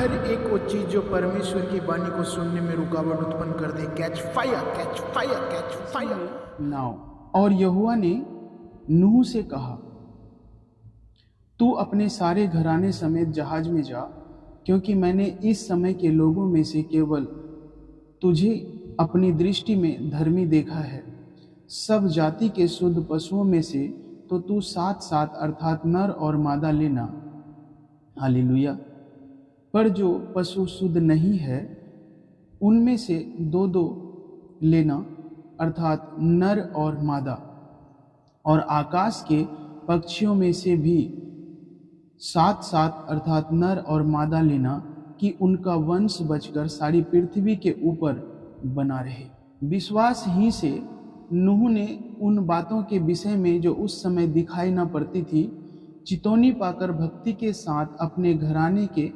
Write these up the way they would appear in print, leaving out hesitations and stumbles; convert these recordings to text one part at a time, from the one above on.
हर एक वो चीज जो परमेश्वर की वाणी को सुनने में रुकावट उत्पन्न कर दे, catch fire, catch fire, catch fire. नाव। और यहोवा ने नूह से कहा, तू अपने सारे घराने समेत जहाज में जा, क्योंकि मैंने इस समय के लोगों में से केवल तुझे अपनी दृष्टि में धर्मी देखा है। सब जाति के शुद्ध पशुओं में से तो तू 7-7 अर्थात नर और मादा लेना। हालेलुया। पर जो पशु शुद्ध नहीं है उनमें से 2-2 लेना, अर्थात नर और मादा। और आकाश के पक्षियों में से भी 7-7 अर्थात नर और मादा लेना, कि उनका वंश बचकर सारी पृथ्वी के ऊपर बना रहे। विश्वास ही से नूह ने उन बातों के विषय में जो उस समय दिखाई न पड़ती थी, चितौनी पाकर भक्ति के साथ अपने घराने के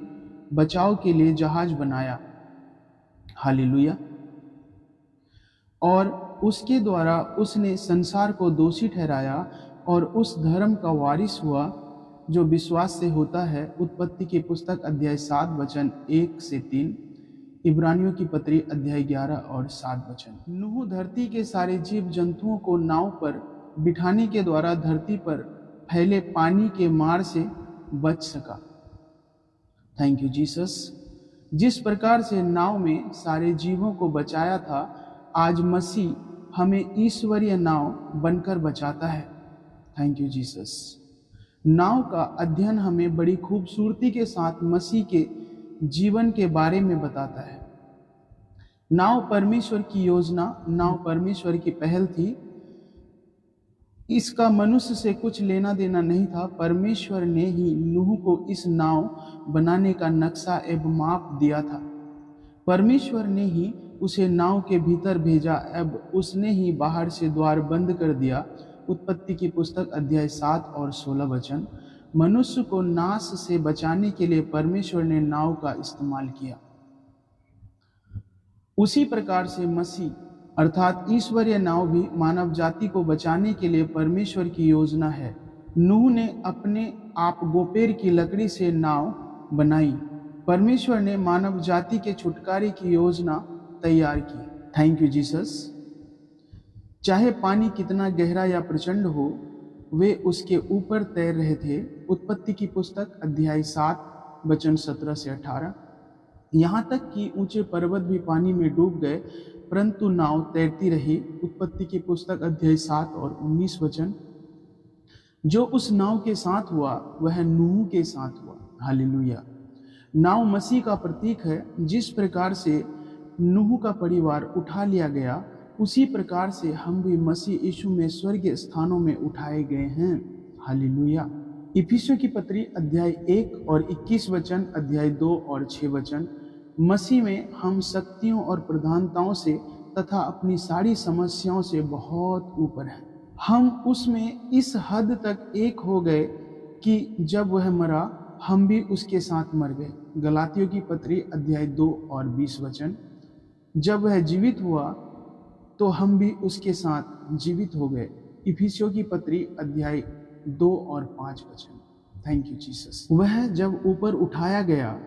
बचाव के लिए जहाज बनाया। हालेलुया। और उसके द्वारा उसने संसार को दोषी ठहराया और उस धर्म का वारिस हुआ जो विश्वास से होता है। उत्पत्ति की पुस्तक अध्याय 7 वचन 1 से 3, इब्रानियों की पत्री अध्याय 11 और 7 वचन। नूह धरती के सारे जीव जंतुओं को नाव पर बिठाने के द्वारा धरती पर फैले पानी के मार से बच सका। Thank you Jesus. जिस प्रकार से नाव में सारे जीवों को बचाया था, आज मसीह हमें ईश्वरीय नाव बनकर बचाता है। Thank you Jesus. नाव का अध्ययन हमें बड़ी खूबसूरती के साथ मसीह के जीवन के बारे में बताता है। नाव परमेश्वर की योजना, नाव परमेश्वर की पहल थी। इसका मनुष्य से कुछ लेना देना नहीं था। परमेश्वर ने ही नूह को इस नाव बनाने का नक्शा एवं माप दिया था। परमेश्वर ने ही उसे नाव के भीतर भेजा, अब उसने ही बाहर से द्वार बंद कर दिया। उत्पत्ति की पुस्तक अध्याय 7 और 16 वचन। मनुष्य को नाश से बचाने के लिए परमेश्वर ने नाव का इस्तेमाल किया। उसी प्रकार से मसीह अर्थात ईश्वरीय नाव भी मानव जाति को बचाने के लिए परमेश्वर की योजना है। नूह ने अपने आप गोपेर की लकड़ी से नाव बनाई। परमेश्वर ने मानव जाति के छुटकारे की योजना तैयार की। Thank you Jesus. चाहे पानी कितना गहरा या प्रचंड हो, वे उसके ऊपर तैर रहे थे। उत्पत्ति की पुस्तक अध्याय 7 वचन 17 से 18। यहाँ तक कि ऊंचे पर्वत भी पानी में डूब गए, परंतु नाव तैरती रही। उत्पत्ति की पुस्तक अध्याय 7 और 19 वचन। जो उस नाव के साथ हुआ वह नूह के साथ हुआ। हालेलुया। नाव मसीह का प्रतीक है। जिस प्रकार से नूह का परिवार उठा लिया गया, उसी प्रकार से हम भी मसीह यीशु में स्वर्गीय स्थानों में उठाए गए हैं। हालेलुया। इफिसियों की पत्री अध्याय 1 और 21 वचन, अध्याय 2 और 6 वचन। मसीह में हम शक्तियों और प्रधानताओं से तथा अपनी सारी समस्याओं से बहुत ऊपर हैं। हम उसमें इस हद तक एक हो गए कि जब वह मरा, हम भी उसके साथ मर गए। गलातियों की पत्री अध्याय 2 और 20 वचन। जब वह जीवित हुआ तो हम भी उसके साथ जीवित हो गए। इफिसियों की पत्री अध्याय 2 और 5 वचन। Thank you Jesus. वह जब ऊपर उठाया गया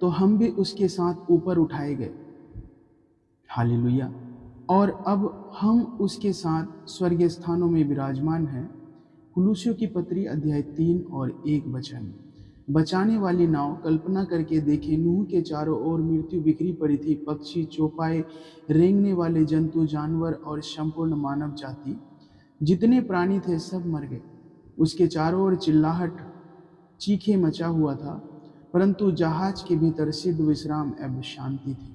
तो हम भी उसके साथ ऊपर उठाए गए। हालेलुया। और अब हम उसके साथ स्वर्गीय स्थानों में विराजमान हैं। कुलुसियों की पत्री अध्याय 3 और 1 वचन। बचाने वाली नाव। कल्पना करके देखें, नूह के चारों ओर मृत्यु बिखरी पड़ी थी। पक्षी, चौपाए, रेंगने वाले जंतु, जानवर और संपूर्ण मानव जाति, जितने प्राणी थे सब मर गए। उसके चारों ओर चिल्लाहट, चीखे मचा हुआ था, परंतु जहाज के भीतर सिद्ध विश्राम एवं शांति थी।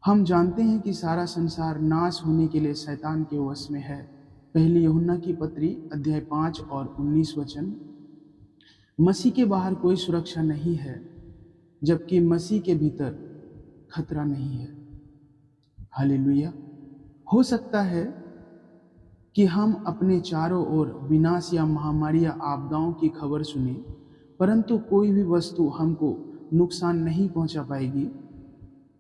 हम जानते हैं कि सारा संसार नाश होने के लिए शैतान के वश में है। पहली यूहन्ना की पत्री अध्याय 5 और 19 वचन। मसीह के बाहर कोई सुरक्षा नहीं है, जबकि मसीह के भीतर खतरा नहीं है। हालेलुया। हो सकता है कि हम अपने चारों ओर विनाश या महामारी या आपदाओं की खबर सुने, परंतु कोई भी वस्तु हमको नुकसान नहीं पहुंचा पाएगी।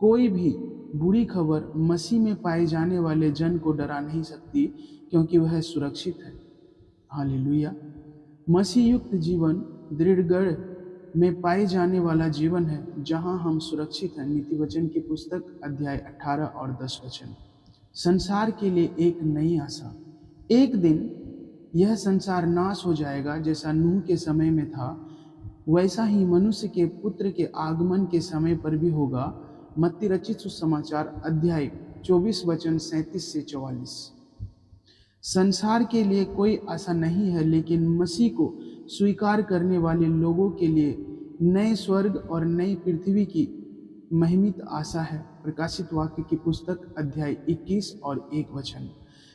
कोई भी बुरी खबर मसीह में पाए जाने वाले जन को डरा नहीं सकती, क्योंकि वह सुरक्षित है। हालेलुया। मसीह युक्त जीवन दृढ़ में पाए जाने वाला जीवन है जहां हम सुरक्षित हैं। नीति वचन की पुस्तक अध्याय 18 और 10 वचन। संसार के लिए एक नई आशा। एक दिन यह संसार नाश हो जाएगा, जैसा नूह के समय में था वैसा ही मनुष्य के पुत्र के आगमन के समय पर भी होगा। मत्ती रचित सुसमाचार अध्याय 24 वचन 37 से 44। संसार के लिए कोई आशा नहीं है, लेकिन मसीह को स्वीकार करने वाले लोगों के लिए नए स्वर्ग और नई पृथ्वी की महिमित आशा है। प्रकाशित वाक्य की पुस्तक अध्याय 21 और 1 वचन।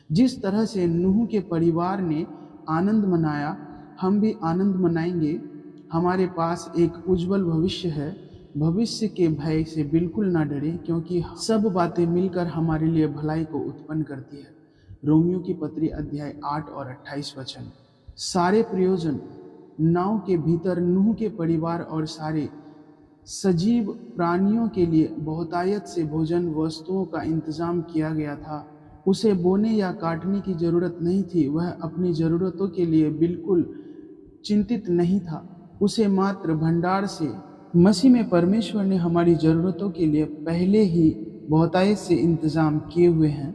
जिस तरह से नूह के परिवार ने आनंद मनाया, हम भी आनंद मनाएंगे। हमारे पास एक उज्जवल भविष्य है। भविष्य के भय से बिल्कुल ना डरें, क्योंकि सब बातें मिलकर हमारे लिए भलाई को उत्पन्न करती है। रोमियो की पत्री अध्याय 8 और 28 वचन। सारे प्रयोजन नाव के भीतर नूह के परिवार और सारे सजीव प्राणियों के लिए बहुतायत से भोजन वस्तुओं का इंतजाम किया गया था। उसे बोने या काटने की जरूरत नहीं थी। वह अपनी जरूरतों के लिए बिल्कुल चिंतित नहीं था। उसे मात्र भंडार से मसीह में परमेश्वर ने हमारी ज़रूरतों के लिए पहले ही बहुतायत से इंतज़ाम किए हुए हैं।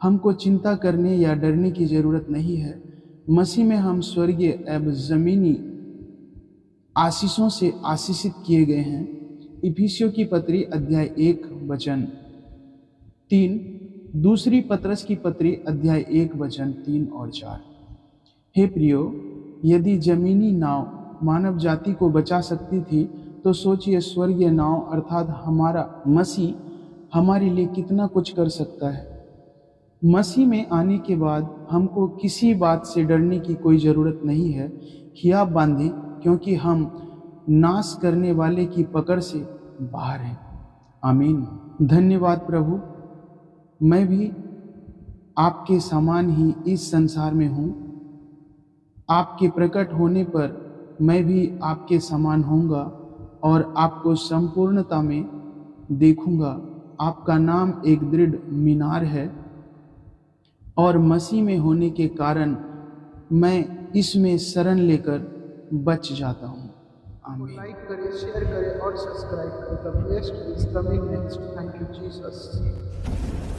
हमको चिंता करने या डरने की ज़रूरत नहीं है। मसीह में हम स्वर्गीय एवं ज़मीनी आशीषों से आशीषित किए गए हैं। इफिसियों की पत्री अध्याय 1 वचन 3, दूसरी पत्रस की पत्री अध्याय 1 वचन 3 और 4। हे प्रियो, यदि जमीनी नाव मानव जाति को बचा सकती थी, तो सोचिए स्वर्गीय नाव अर्थात हमारा मसीह हमारे लिए कितना कुछ कर सकता है। मसीह में आने के बाद हमको किसी बात से डरने की कोई ज़रूरत नहीं है। हियाब बांधें, क्योंकि हम नाश करने वाले की पकड़ से बाहर हैं। आमीन। धन्यवाद प्रभु। मैं भी आपके समान ही इस संसार में हूँ। आपके प्रकट होने पर मैं भी आपके समान होऊंगा और आपको संपूर्णता में देखूंगा। आपका नाम एक दृढ़ मीनार है और मसीह में होने के कारण मैं इसमें शरण लेकर बच जाता हूँ। आमीन। लाइक करें, शेयर करें और सब्सक्राइब करें। The best is coming next. Thank you Jesus.